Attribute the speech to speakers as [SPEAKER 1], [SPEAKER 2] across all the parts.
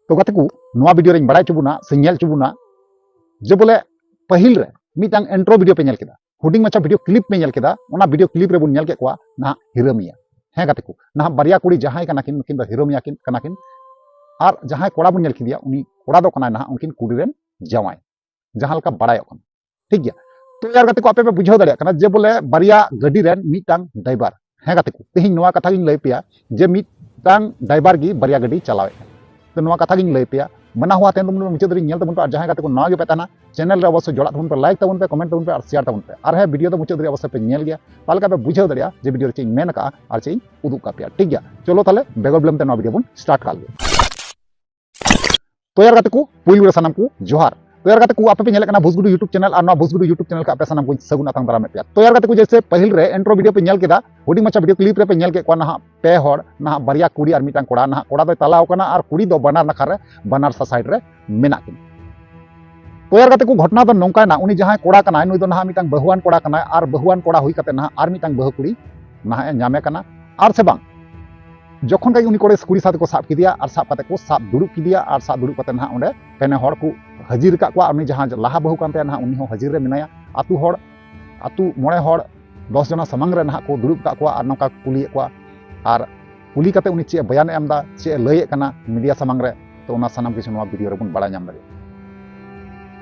[SPEAKER 1] तो गाते को नवा वीडियो रेन बड़ाई चुबुना से नेल चुबुना जे बोले पहिल रे मिटांग एंट्रो वीडियो पे नेल केदा हुडिंग मचा वीडियो क्लिप पे नेल केदा ओना वीडियो क्लिप रे बुन नेल के कोआ ना हिरोमिया हे गाते को ना बारिया कुड़ी जहां कना किन किन हिरोमिया किन कना किन और जहां कोड़ा बुन नेल किदिया उनी कोड़ा दो कना ना उनकिन कुड़ी रेन जावाय जहां लका बड़ायो कन ठीक गया। तो यार गाते को आपे पे बुझाव दाड़िया कना जे बोले बारिया गड्डी रेन मिटांग ड्राइवर हे गाते को तेहिं नवा कथा गिन लई पिया जे मिटांग ड्राइवर गी बारिया गड्डी चलावे तो नवा कथा गिन लई पिया मना हुआ तेन तुम मुझे मुचाद तबन पे जहां गाते को नवा गे पे ताना चैनल रे अवश्य जोड़ा तबन पे लाइक तबन पे कमेंट तबन पे और शेयर तबन पे और है वीडियो तो मुचाद अवश्य पे नेल गया तालका पे बुझाव दाड़िया जे वीडियो रे चें मेन का और चें उदुग का पिया ठीक गया। चलो ताले बेगर ब्लेम ते नवा वीडियो बन स्टार्ट कर ले। तो यार गाते को पुइल रे सनम को जोहार। तो यार गाते को आपे पे नेल कना भोजगुडू यूट्यूब चैनल और ना भोजगुडू यूट्यूब चैनल का आपे सनम को सगुन आतंग दाराम पे। तो यार गाते को जैसे पहिल रे इंट्रो वीडियो पे नेल केदा हुडी मचा वीडियो क्लिप रे पे नेल के को ना पे हर ना बारिया कुड़ी और मिटांग कोड़ा ना कोड़ा दो तलाव कना और कुड़ी दो बनार नखा रे बनार सा साइड रे मेना किन। तो यार गाते को घटना दो नोंका ना उनी जहां कोड़ा कना नुई दो ना मिटांग बहुआन कोड़ा कना और बहुआन कोड़ा हुई कते ना और मिटांग बहु कुड़ी ना नामे कना और से बांग जखन कई उनी कोड़े कुड़ी साथ को साब किदिया और साब कते को साब दुड़ुब किदिया और साब दुड़ुब कते ना ओंडे पेने हड़ को हाजिर का को उनी जहां लाहा बहु कानते ना उनी हो हाजिर रे मिनाया आतु हड़ आतु मोड़े हड़ 10 जना समंग रे ना को दुड़ुब का को और नोका कुली को और कुली कते उनी चे बयान एमदा चे लय कना मीडिया समंग रे तो ओना सनाम किछु नवा वीडियो रे बन बड़ा नाम दाड़े।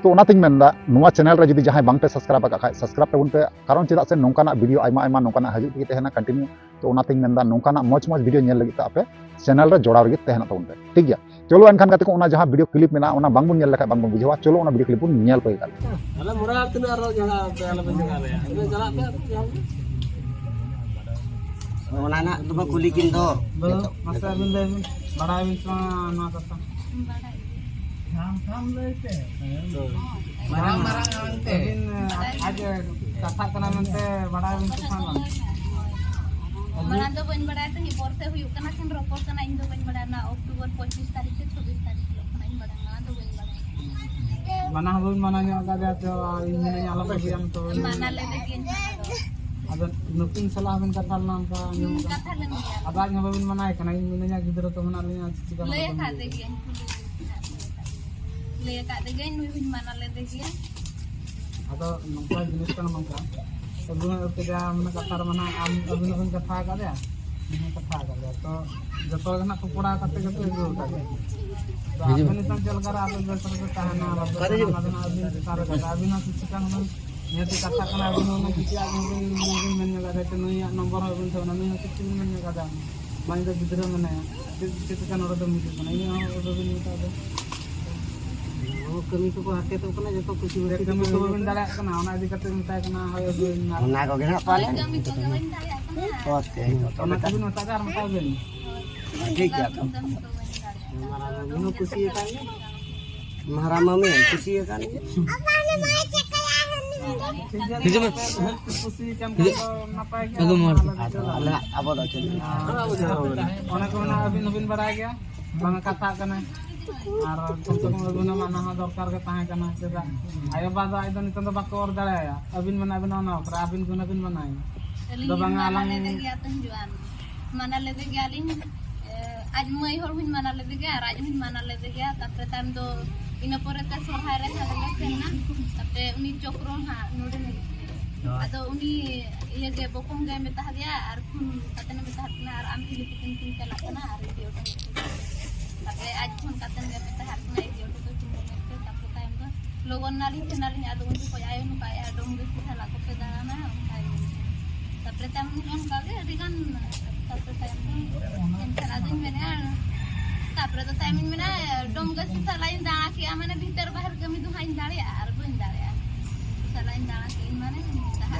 [SPEAKER 1] तो ओनातिन मेनदा नवा चैनल रे जदि जहां बांग पे सब्सक्राइब का खाय सब्सक्राइब तबन पे कारण चेदा से नोंकाना वीडियो आयमा आयमा नोंकाना हजु के तहना कंटिन्यू तो ओनातिन मेनदा नोंकाना मौज मौज वीडियो नेल लगी आपे चैनल रे जोड़ाव रे तहना तबन पे ठीक गया। चलो एनखान गाते को ओना जहां वीडियो क्लिप मेना ओना बांग बन नेल लखा बांग बन बुझवा चलो ओना वीडियो क्लिप बन नेल पे गाल
[SPEAKER 2] अरे मोरा तना रो जहां पे आला पे जगह रे इने चला पे
[SPEAKER 3] ओना ना तुम कुली किन दो
[SPEAKER 2] मास्टर बिन ले बड़ा बिन ना कसा हम लेते marang ante aja kata kana mente bada biन tufan
[SPEAKER 4] mana do bain bada ta hi porte huyuk kana kin report kana indo bain bada na Oktober 25 तारीख से 26 तारीख lo kana in bada na do bain bada
[SPEAKER 2] mana hubun mana nya ka dia to ini nya ala bagian to
[SPEAKER 4] mana le dekin
[SPEAKER 2] ada nukin salah bin kata nam ka
[SPEAKER 4] kata le ya
[SPEAKER 2] abang nya bin mana kana ini nya gidro to mana nya ciga
[SPEAKER 4] le ka dekin le ka dekin nu bin mana le dekin
[SPEAKER 2] ada nongka jenis kan nongka sebelum kita mana kata mana am abin abin kata ka dia ini kata ka dia to joto na kupura kate kate itu tadi तो आपने चल कर आप better के कहना abin सारे का abin सिचkan मन नियति कथा kana abin न किसी आदमी मन लगा तो नया नंबर abin तो नया किसी मन लगा माइन तो गिदरा मन है सिचkan और तो मुझे नहीं और abin तो kami ko hake to kana joto kusi urek kami to bin dala kana ona adi kate minta kana hoyo bin
[SPEAKER 3] ona ko gena pale
[SPEAKER 4] kami to bain dala kana
[SPEAKER 3] oke
[SPEAKER 2] ona ko bin mata kar mata bin
[SPEAKER 3] ठीक है तो
[SPEAKER 2] bunu kusi kan
[SPEAKER 3] महारामा में कुसी kan
[SPEAKER 2] kusi kan napai gaya
[SPEAKER 3] ala abo do chali
[SPEAKER 2] ona ko na abin bara gaya bang kata kana আর কতক্ষণ গুনা মানা দরকার কে তাহে কানা সেটা আয় বাদা আইদন নিতন তো বাকো অর দাঁড়ায়া আবিন মানা আবিন না ওকরা আবিন গুনা বিন মানাই তো Bangla Alang
[SPEAKER 4] le gya tunjuan mana le gya lin aj mai hor hun mana le gya raj hun mana le gya tapre tam do ina pore ta sorhai re thadale kenna tapre uni chokro ha node ne ado uni ye ge bokum ge meta dia ar khun katene meta hatna ar am hili tin tin kala kana ar video tapre aj khun katene ge meta hatna video to chimete tapre time do logon nali chenali ado untu ko ayo nu kaya dong ge thala ko pedana tapre tam nun kage rigan tapre time entar adin mena tapre to time mena dong ge salain dana ki amane bhitar bahar kami du hain dare ar bun dare salain dana ki mane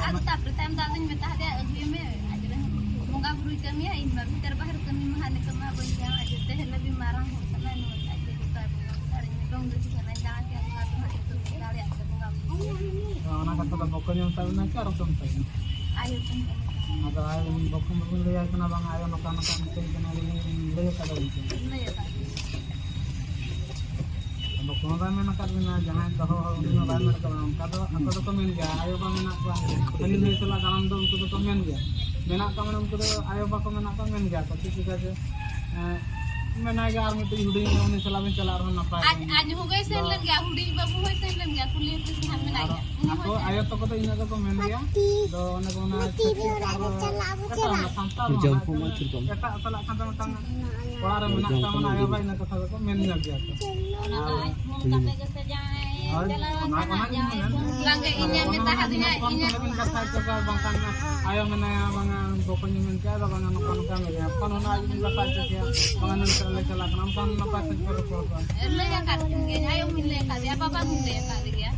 [SPEAKER 4] ado tapre time dadin meta dia agli me ajre moga buru kami ya in bhitar bahar kami mahane kama bun ya ajte hele bi marang ho salain no ajte kita dong ge salain dana ki amane du dare
[SPEAKER 2] ona kata ba bokonya tahu na karo tum tahu
[SPEAKER 4] ayo tum
[SPEAKER 2] ada ayo bokom bokom le kana bang ayo nokan nokan tin kana le kada itu bokom ba mena kadina jangan kaho dino ba mena kadam kado aku to komen ga ayo bang na ko ani ne sala dalam do ko to komen ga menak ka mana unkuru ayo bapa menak ka men gaya ko ठीक है menak ga ar mitu huding ni salabin chala ar napai
[SPEAKER 4] आज हो गए से लग गया hoodie बाबू होय से लग गया कुली के हम में आया
[SPEAKER 2] aku ayo to ko to ina ko men gaya do na ko na kata sampai
[SPEAKER 3] Jauh macam tu.
[SPEAKER 2] kata talak kan tang orang menak ka mana ayo ba ina ko ko men gaya ko
[SPEAKER 4] ना आज हम कते के से जाए langge inya minta hadinya inya
[SPEAKER 2] kata coba bangkan ayo menaya bang pokoknya minta ada bang anak anak ya kan ona ini kata ya bang anak terlalu celak nampan apa sekor korban
[SPEAKER 4] le ya kat nge ayo mille ka dia papa mille ka dia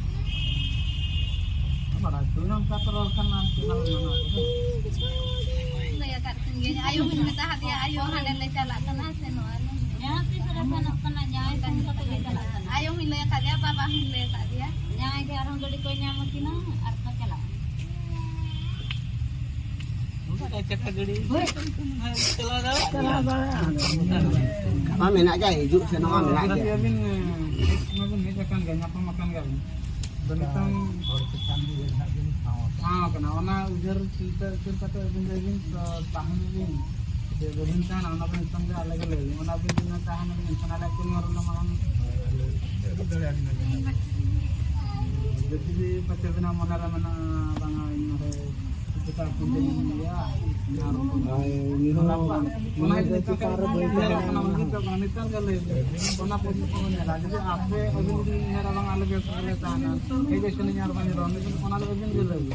[SPEAKER 2] mana tu nampak terlalu kan nanti kalau
[SPEAKER 4] le ya kat nge ayo minta hadiah ayo hande le celak kana seno ya ti sera sana kana nyai kan kata le celak ayo mille ka dia papa mille ka dia nyai ke arang gadi ko nyamakina arta celak
[SPEAKER 3] Kami menak aja hidup senang menak aja.
[SPEAKER 2] dia bin magun ni akan ganya makan gak bentang kena ona ujar cerita cerita bin bin tahan bin dia bentang ona bin sampai alage lagi ona bin dengan tahan bin sana lagi ngorona makan jadi pacabina monara mana bang ini kita punya dia mana itu kita kenal kita panitan kali kona posisi lagi ape अभी भी मेरा बंग अलग है साले ताना ये जैसे नहीं यार बने रोने तो कौन अलग भी नहीं लगे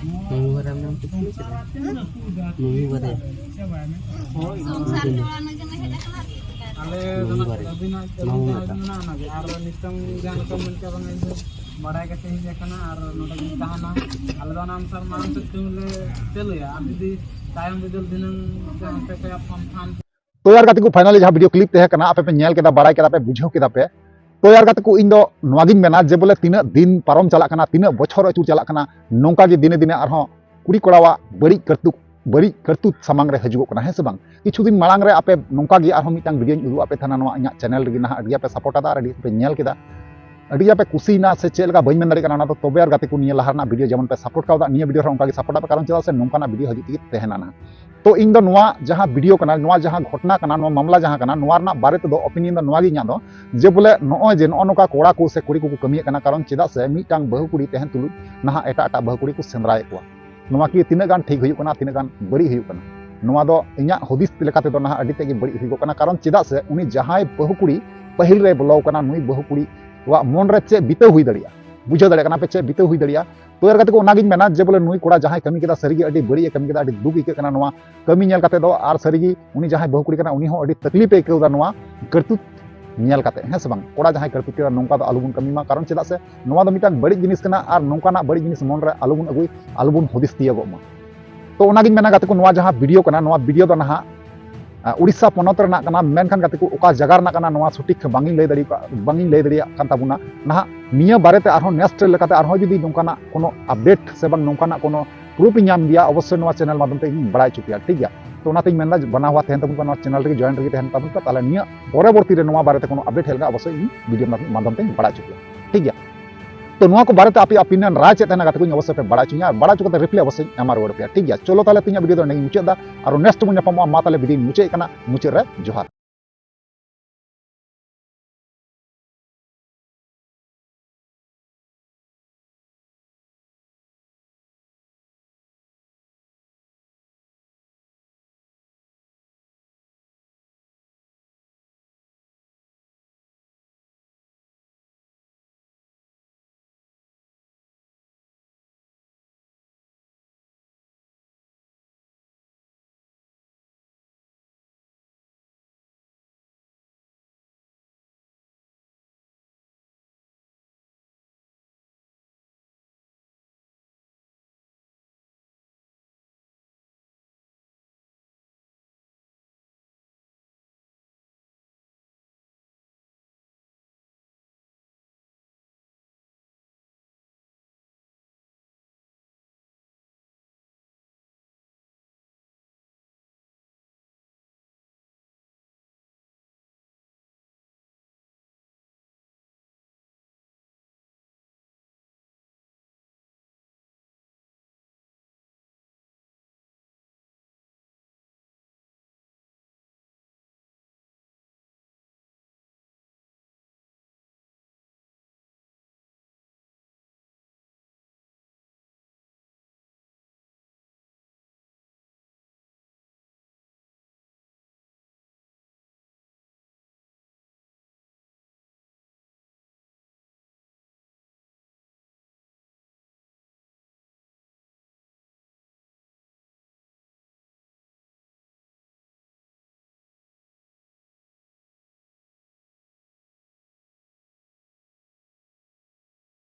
[SPEAKER 3] Mengurang nam tu mumi bare.
[SPEAKER 4] संसार जोड़ाने के नहीं है
[SPEAKER 2] ale अभी ना ना ना यार नितम जान को मिलके बंग itu बड़ा के सही देखना और नोटा की कहाना अलग नाम सर मान सकते हैं चलो यार अभी टाइम बदल दिन पे पे अपन थान
[SPEAKER 1] तो यार गाते को फाइनली जहाँ वीडियो क्लिप तहे कना आपे पे नेल केदा बाराय केदा पे बुझाव केदा पे तो यार गाते को इन दो नवागिन मेना जे बोले तीन दिन पारम चला कना तीन बछर अचूर चला कना नौका गे दिने दिने आरहों कुड़ी कोड़ावा बड़ी करतुत सामांग रे हजुगो कना है से बांग किछु दिन मालांग रे आपे नौका गे आरहों मिटांग वीडियो उदु आपे थाना नवा इना चैनल रे ना अडिया पे सपोर्ट आदा अडिया पे नेल केदा अडिया पे कुसीना से चेल का बइन मेन दाड़ी कना ना तो तबे यार गाते को निया लहारना वीडियो जेमन पे सपोर्ट कावदा निया वीडियो रे उनका गे सपोर्ट आपे कारण चला से नौकाना वीडियो हजु ती तहना ना तो इन दो नवा जहाँ वीडियो कना नवा जहाँ घटना कना नवा मामला जहाँ कना नवा रना बारे तो ओपिनियन दो नवा गी न्या दो जे बोले नॉय जे नोका कोड़ा को से कुड़ी को कमी कना कारण चेदा से मिटांग बहु कुड़ी तहन तुलु नहा एटा एटा बहु कुड़ी को सेंद्राए को नवा की तिना गान ठीक हुयु कना तिना गान बड़ी हुयु कना नवा दो इnya हदिस लेकाते दो नहा अडी तेगी बड़ी हुयु कना कारण चेदा से उनी जहाय बहु कुड़ी पहिल रे बोलाव कना नुई बहु कुड़ी वा मन रे चे बिते हुई दड़िया बुझा दड़े कना पे चे बिते हुई दड़िया तो यार को नागिन मेना जे बोले नुई कोड़ा जहां कमी केदा सरीगी अडी बड़ी कमी केदा अडी दुख इके कना नवा कमी नेल काते दो आर सरीगी उनी जहां बहु कुड़ी कना उनी हो अडी तकलीफ एकेदा नवा करतुत नेल काते है से बांग कोड़ा जहां करतुत केदा नोंका दो आलुबुन कमी मा कारण चेदा से नवा दो मिटांग बड़ी जिनिस कना आर नोंका ना बड़ी जिनिस मन रे आलुबुन अगुई आलुबुन हदिस तिया गो मा तो नागिन मेना गाते को नवा जहां वीडियो कना नवा वीडियो दो नहा उड़ीसा पनत रना कना मेनखान गाते को ओका जगह रना कना नवा सटीक बांगी लय दड़िया कान ताबुना नहा निया बारेते आरहों नेक्स्ट लेकाते आरहों जुदी नोंकाना कोनो अपडेट से बांग नोंकाना कोनो प्रूफ नाम दिया अवश्य नवा चैनल माध्यम ते इन बड़ाय चुकिया ठीक गया तो ओनाते मेनदा बना हुआ तहन ताबुन नवा चैनल रे जॉइन रे तहन ताबुन ताले निया परवर्ती रे नवा बारेते कोनो अपडेट हेलगा अवश्य इन वीडियो माध्यम ते बड़ाय चुकिया ठीक गया तो नवा को बारेते आपे ओपिनियन राय चे तहना गाते को अवश्य पे बड़ाय चुनिया बड़ा चुकते रिप्लाई अवश्य एमा रुवाड़ पे ठीक गया चलो ताले तिना वीडियो दो नहीं मुचादा और नेक्स्ट मुझे मा ताले वीडियो मुचे कना मुचे रे जोहार।